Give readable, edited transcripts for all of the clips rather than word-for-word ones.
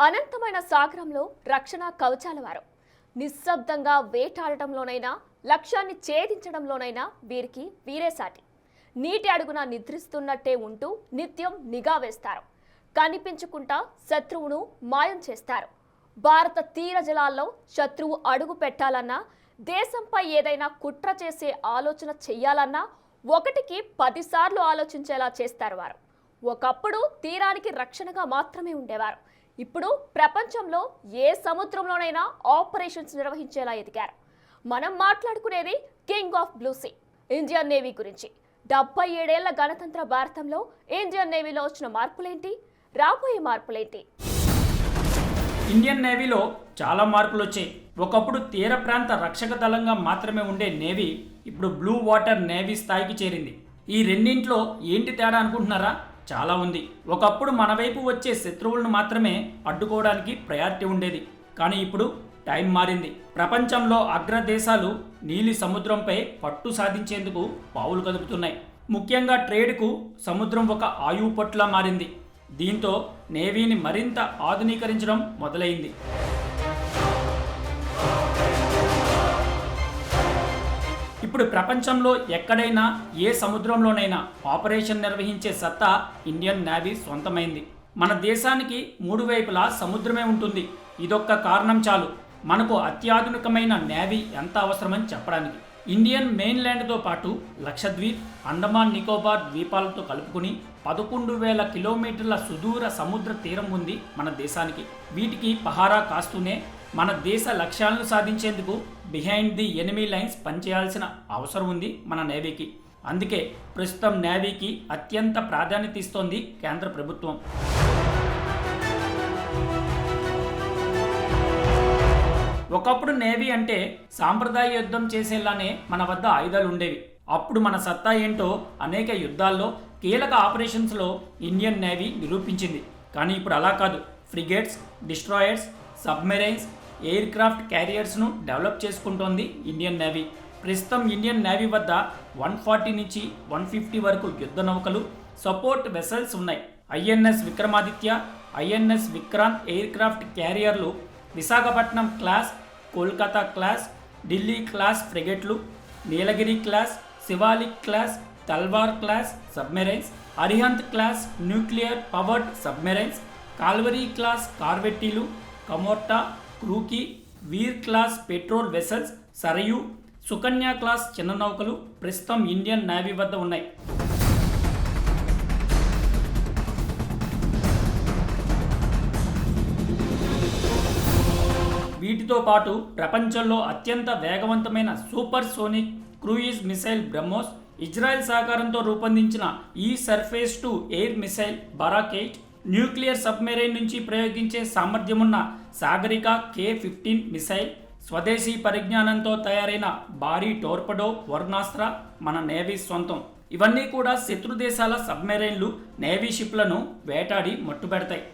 అనంతమైన సాగరంలో రక్షణ కవచాల వారు నిశ్శబ్దంగా వేటాడటంలోనైనా లక్ష్యాన్ని ఛేదించడంలోనైనా వీరికి వీరే సాటి. నీటి అడుగున నిద్రిస్తున్నట్టే ఉంటూ నిత్యం నిఘా వేస్తారు. కనిపించుకుంటా శత్రువును మాయం చేస్తారు. భారత తీర జలాల్లో శత్రువు అడుగు పెట్టాలన్నా, దేశంపై ఏదైనా కుట్ర చేసే ఆలోచన చెయ్యాలన్నా ఒకటికి 10 సార్లు ఆలోచించేలా చేస్తారు వారు. ఒకప్పుడు తీరానికి రక్షణగా మాత్రమే ఉండేవారు. ఇప్పుడు ప్రపంచంలో ఏ సముద్రంలోనైనా ఆపరేషన్స్ నిర్వహించేలా ఎదిగారు. మనం మాట్లాడుకునేది king of blue sea, Indian navy గురించి. 77 ఏళ్ల గణతంత్ర భారతంలో ఇండియన్ నేవీలో వచ్చిన మార్పులేంటి, రాబోయే మార్పులేంటి? ఇండియన్ నేవీలో చాలా మార్పులు వచ్చాయి. ఒకప్పుడు తీర ప్రాంత రక్షక దళంగా మాత్రమే ఉండే నేవీ ఇప్పుడు బ్లూ వాటర్ నేవీ స్థాయికి చేరింది. ఈ రెండింట్లో ఏంటి తేడా అనుకుంటున్నారా? చాలా ఉంది. ఒకప్పుడు మన వైపు వచ్చే శత్రువులను మాత్రమే అడ్డుకోవడానికి ప్రయారిటీ ఉండేది. కానీ ఇప్పుడు టైం మారింది. ప్రపంచంలో అగ్రదేశాలు నీలి సముద్రంపై పట్టు సాధించేందుకు పావులు కదుపుతున్నాయి. ముఖ్యంగా ట్రేడ్కు సముద్రం ఒక ఆయువు పట్టులా మారింది. దీంతో నేవీని మరింత ఆధునీకరించడం మొదలైంది. ఇప్పుడు ప్రపంచంలో ఎక్కడైనా ఏ సముద్రంలోనైనా ఆపరేషన్ నిర్వహించే సత్తా ఇండియన్ నేవీ సొంతమైంది. మన దేశానికి 3 వైపులా సముద్రమే ఉంటుంది. ఇదొక్క కారణం చాలు మనకు అత్యాధునికమైన నేవీ ఎంత అవసరమని చెప్పడానికి. ఇండియన్ మెయిన్ల్యాండ్తో పాటు లక్షద్వీప్, అండమాన్ నికోబార్ ద్వీపాలతో కలుపుకుని 11,000 కిలోమీటర్ల సుదూర సముద్ర తీరం ఉంది మన దేశానికి. వీటికి పహారా కాస్తూనే మన దేశ లక్ష్యాలను సాధించేందుకు బిహైండ్ ది ఎనిమీ లైన్స్ పనిచేయాల్సిన అవసరం ఉంది మన నేవీకి. అందుకే ప్రస్తుతం నేవీకి అత్యంత ప్రాధాన్యత ఇస్తోంది కేంద్ర ప్రభుత్వం. ఒకప్పుడు నేవీ అంటే సాంప్రదాయ యుద్ధం చేసేలానే మన వద్ద ఆయుధాలు ఉండేవి. అప్పుడు మన సత్తా ఏంటో అనేక యుద్ధాల్లో, కీలక ఆపరేషన్స్లో ఇండియన్ నేవీ నిరూపించింది. కానీ ఇప్పుడు అలా కాదు. Frigates, destroyers, submarines, aircraft క్యారియర్స్ను డెవలప్ చేసుకుంటోంది ఇండియన్ నేవీ. ప్రస్తుతం ఇండియన్ నేవీ వద్ద 140 నుంచి 150 వరకు యుద్ధ నౌకలు, సపోర్ట్ వెసల్స్ ఉన్నాయి. INS Vikramaditya, INS Vikrant aircraft క్యారియర్లు, Visakhapatnam class, Kolkata class, Delhi class ఫ్రిగేట్లు, Nilgiri class, Shivalik class, Talwar class submarines, Arihant class nuclear powered submarines, Kalvari class కార్వెట్టీలు, Kamorta, Khukri, Veer class patrol vessels, Sarayu, Sukanya class చిన్న నౌకలు ప్రస్తుతం ఇండియన్ నేవీ వద్ద ఉన్నాయి. వీటితో పాటు ప్రపంచంలో అత్యంత వేగవంతమైన supersonic cruise missile BrahMos, Israel సహకారంతో రూపొందించిన ఈ surface to air missile Barak 8, nuclear submarine నుంచి ప్రయోగించే సామర్థ్యమున్న సాగరిక K-15 మిసైల్, స్వదేశీ పరిజ్ఞానంతో తయారైన భారీ టోర్పడో వర్ణాస్త్ర మన నేవీ సొంతం. ఇవన్నీ కూడా శత్రు దేశాల సబ్మెరైన్లు, నేవీ షిప్లను వేటాడి మట్టుబెడతాయి.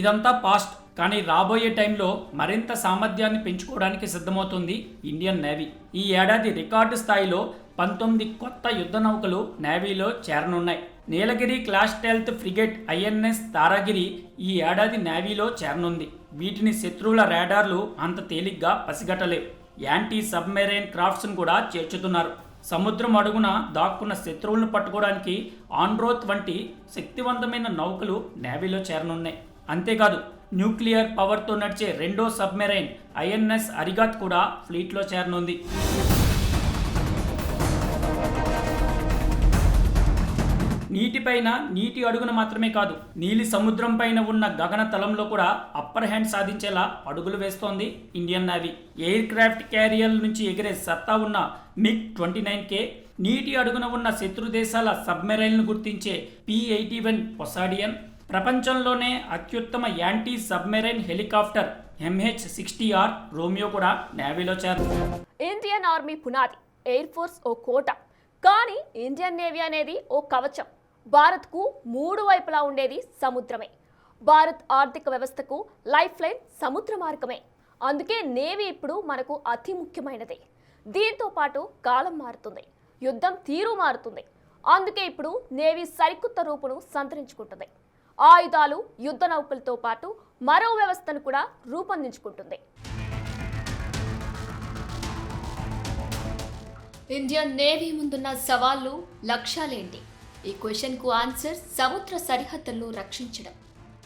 ఇదంతా పాస్ట్. కానీ రాబోయే టైంలో మరింత సామర్థ్యాన్ని పెంచుకోవడానికి సిద్ధమవుతుంది ఇండియన్ నేవీ. ఈ ఏడాది రికార్డు స్థాయిలో 19 కొత్త యుద్ధ నౌకలు నేవీలో చేరనున్నాయి. Nilgiri class stealth frigate INS Taragiri ఈ ఏడాది నేవీలో చేరనుంది. వీటిని శత్రువుల రాడార్లు అంత తేలిగ్గా పసిగట్టలేవు. యాంటీ సబ్మెరైన్ క్రాఫ్ట్స్ను కూడా చేర్చుతున్నారు. సముద్రం అడుగున దాక్కున్న శత్రువులను పట్టుకోవడానికి ఆన్రోత్ వంటి శక్తివంతమైన నౌకలు నేవీలో చేరనున్నాయి. అంతేకాదు, న్యూక్లియర్ పవర్తో నడిచే రెండో సబ్మెరైన్ ఐఎన్ఎస్ అరిగాత్ కూడా ఫ్లీట్లో చేరనుంది. నీటిపైన, నీటి అడుగున మాత్రమే కాదు, నీలి సముద్రం పైన ఉన్న గగన తలంలో కూడా అప్పర్ హ్యాండ్ సాధించేలా అడుగులు వేస్తోంది ఇండియన్ నేవీ. ఎయిర్ క్రాఫ్ట్ క్యారియర్ల నుంచి ఎగిరే సత్తా ఉన్న MiG-29K, నీటి అడుగున ఉన్న శత్రు దేశాల సబ్మెరైన్లను గుర్తించే P-81 పొసాడియన్, ప్రపంచంలోనే అత్యుత్తమ anti submarine helicopter MH-60R Romeo కూడా నేవీలో చేరింది. ఇండియన్ ఆర్మీ పునాది, ఎయిర్ ఫోర్స్ ఓ కోట. కానీ ఇండియన్ నేవీ అనేది ఓ కవచం. భారత్కు 3 వైపులా ఉండేది సముద్రమే. భారత్ ఆర్థిక వ్యవస్థకు లైఫ్ లైన్ సముద్ర మార్గమే. అందుకే నేవీ ఇప్పుడు మనకు అతి ముఖ్యమైనది. దీంతో పాటు కాలం మారుతుంది, యుద్ధం తీరు మారుతుంది. అందుకే ఇప్పుడు నేవీ సరికొత్త రూపును సంతరించుకుంటుంది. ఆయుధాలు, యుద్ధ నౌకలతో పాటు మరో వ్యవస్థను కూడా రూపొందించుకుంటుంది. ఇండియన్ నేవీ ముందున్న సవాళ్లు, లక్ష్యాలేంటి? ఈ క్వశ్చన్కు ఆన్సర్ సముద్ర సరిహద్దులను రక్షించడం,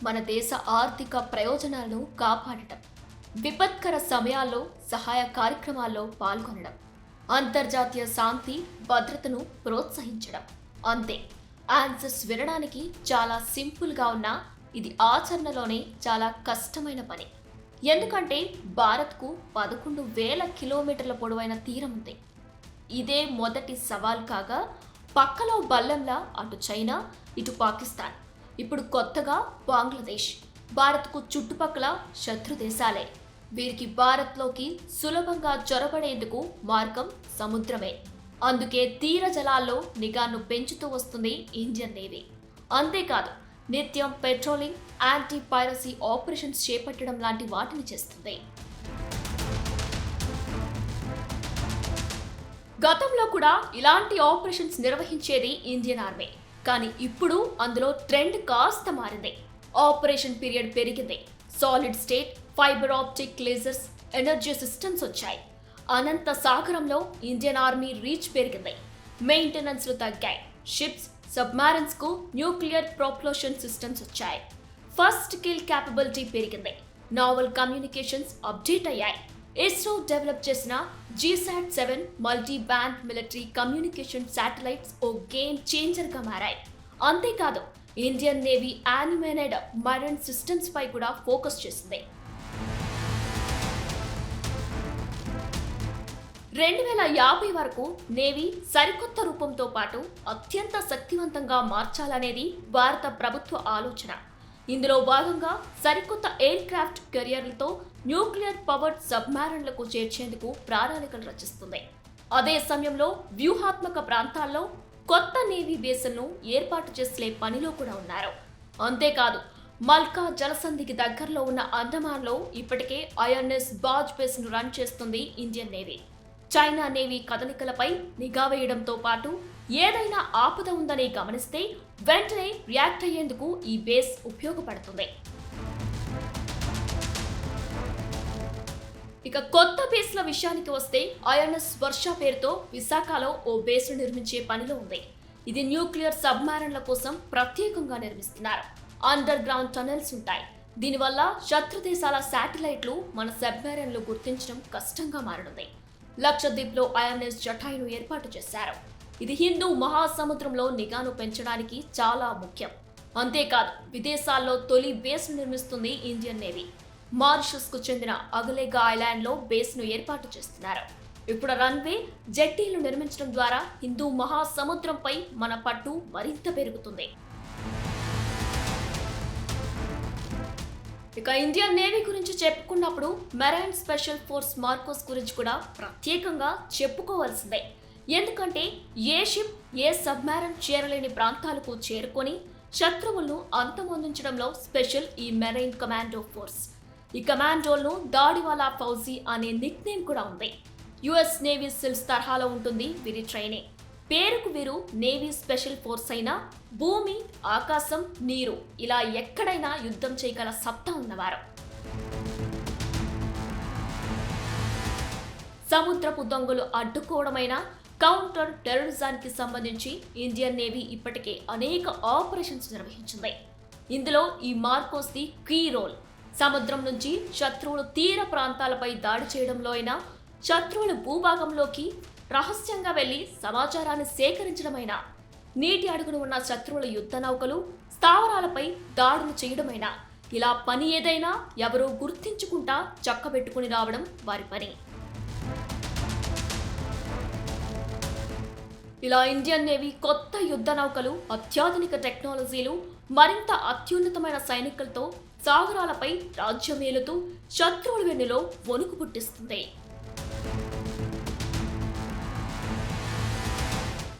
మన దేశ ఆర్థిక ప్రయోజనాలను కాపాడటం, విపత్కర సమయాల్లో సహాయ కార్యక్రమాల్లో పాల్గొనడం, అంతర్జాతీయ శాంతి భద్రతను ప్రోత్సహించడం. అంతే. ఆన్సర్స్ వినడానికి చాలా సింపుల్గా ఉన్నా ఇది ఆచరణలోనే చాలా కష్టమైన పని. ఎందుకంటే భారత్కు 11,000 కిలోమీటర్ల పొడవైన తీరం ఉంది. ఇదే మొదటి సవాల్ కాగా, పక్కలో బల్లంలా అటు చైనా, ఇటు పాకిస్తాన్, ఇప్పుడు కొత్తగా బంగ్లాదేశ్. భారత్కు చుట్టుపక్కల శత్రు దేశాలే. వీరికి భారత్లోకి సులభంగా చొరబడేందుకు మార్గం సముద్రమే. అందుకే తీర జలాల్లో నిఘాను పెంచుతూ వస్తుంది ఇండియన్ నేవీ. అంతేకాదు, నిత్యం పెట్రోలింగ్, యాంటీ పైరసీ ఆపరేషన్స్ చేపట్టడం లాంటి వాటిని చేస్తుంది. గతంలో కూడా ఇలాంటి ఆపరేషన్స్ నిర్వహించేది ఇండియన్ ఆర్మీ. కానీ ఇప్పుడు అందులో ట్రెండ్ కాస్త మారింది. ఆపరేషన్ పీరియడ్ పెరిగింది. Solid state, fibre optic lasers, energy systems వచ్చాయి. అనంత సాగరంలో ఇండియన్ ఆర్మీ రీచ్ పెరిగింది. మెయింటెనెన్స్లు తగ్గాయి. షిప్స్, సబ్మారిన్స్ కు న్యూక్లియర్ ప్రొపల్షన్ సిస్టమ్స్ వచ్చాయి. ఫస్ట్ కిల్ క్యాపబిలిటీ పెరిగింది. నావల్ కమ్యూనికేషన్స్ అప్డేట్ అయ్యాయి. ఇస్రో డెవలప్ చేసిన GSAT-7 multi band military communication satellites ఓ గేమ్ చేంజర్ గా మారాయి. అంతేకాదు, Indian navy animated marine systems పై కూడా ఫోకస్ చేసింది. 2050 వరకు నేవీ సరికొత్త రూపంతో పాటు అత్యంత శక్తివంతంగా మార్చాలనేది భారత ప్రభుత్వ ఆలోచన. ఇందులో భాగంగా సరికొత్త ఎయిర్ క్రాఫ్ట్ కెరియర్లతో న్యూక్లియర్ పవర్డ్ సబ్మారిన్లకు చేర్చేందుకు ప్రణాళికలు రచిస్తుంది. అదే సమయంలో వ్యూహాత్మక ప్రాంతాల్లో కొత్త నేవీ బేస్లను ఏర్పాటు చేసే పనిలో కూడా ఉన్నారు. అంతేకాదు, మల్కా జలసంధికి దగ్గరలో ఉన్న అండమాన్లో ఇప్పటికే INS బాజ్ బేస్ను రన్ చేస్తుంది ఇండియన్ నేవీ. చైనా నేవీ కదలికలపై నిఘా వేయడంతో పాటు ఏదైనా ఆపద ఉందని గమనిస్తే వెంటనే రియాక్ట్ అయ్యేందుకు ఈ బేస్ ఉపయోగపడుతుంది. ఇక కొత్త బేస్ల విషయానికి వస్తే INS వర్ష పేరుతో విశాఖలో ఓ బేస్ను నిర్మించే పనిలో ఉంది. ఇది న్యూక్లియర్ సబ్మారిన్ల కోసం ప్రత్యేకంగా నిర్మిస్తున్నారు. అండర్ గ్రౌండ్ టనెల్స్ ఉంటాయి. దీనివల్ల శత్రు దేశాల శాటిలైట్లు మన సబ్మెరైన్లు గుర్తించడం కష్టంగా మారనుంది. లక్షద్వీప్లో INS జటాయును ఏర్పాటు చేశారు. ఇది హిందూ మహాసముద్రంలో నిఘాను పెంచడానికి చాలా ముఖ్యం. అంతేకాదు, విదేశాల్లో తొలి బేస్ను నిర్మిస్తుంది ఇండియన్ నేవీ. మారిషస్కు చెందిన అగలేగా ఐలాండ్లో బేస్ను ఏర్పాటు చేస్తున్నారు. ఇప్పుడు రన్వే, జెట్టీలు నిర్మించడం ద్వారా హిందూ మహాసముద్రంపై మన పట్టు మరింత పెరుగుతుంది. ఇక ఇండియన్ నేవీ గురించి చెప్పుకున్నప్పుడు మెరైన్ స్పెషల్ ఫోర్స్ మార్కోస్ గురించి కూడా ప్రత్యేకంగా చెప్పుకోవాల్సిందే. ఎందుకంటే ఏ షిప్, ఏ సబ్మెరైన్ చేరలేని ప్రాంతాలకు చేరుకొని శత్రువులను అంతమొందించడంలో స్పెషల్ ఈ మెరైన్ కమాండో ఫోర్స్. ఈ కమాండోలను దాడివాలా ఫౌజీ అనే నిక్ నేమ్ కూడా ఉంది. US నేవీ సిల్స్ తరహాలో ఉంటుంది వీరి ట్రైనింగ్. పేరుకు వీరు నేవీ స్పెషల్ ఫోర్స్ అయినా భూమి, ఆకాశం, నీరు ఇలా ఎక్కడైనా యుద్ధం చేయగల సత్తా ఉన్నవారు. సముద్రపు దొంగలు అడ్డుకోవడమైనా కౌంటర్ టెర్రరిజానికి సంబంధించి ఇండియన్ నేవీ ఇప్పటికే అనేక ఆపరేషన్స్ నిర్వహించింది. ఇందులో ఈ మార్కోస్ ది కీ రోల్. సముద్రం నుంచి శత్రువులు తీర ప్రాంతాలపై దాడి చేయడంలో అయినా, శత్రువుల భూభాగంలోకి రహస్యంగా వెళ్లి సమాచారాన్ని సేకరించడమైనా, నీటి అడుగున ఉన్న శత్రువుల యుద్ధ నౌకలు, స్థావరాలపై దాడులు చేయడమైనా, ఇలా పని ఏదైనా ఎవరూ గుర్తించుకుంటా చక్కబెట్టుకుని రావడం వారి పని. ఇలా ఇండియన్ నేవీ కొత్త యుద్ధ నౌకలు, అత్యాధునిక టెక్నాలజీలు, మరింత అత్యున్నతమైన సైనికులతో సాగరాలపై రాజ్యమేలుతూ శత్రువుల వెన్నులో వణుకు పుట్టిస్తుంది.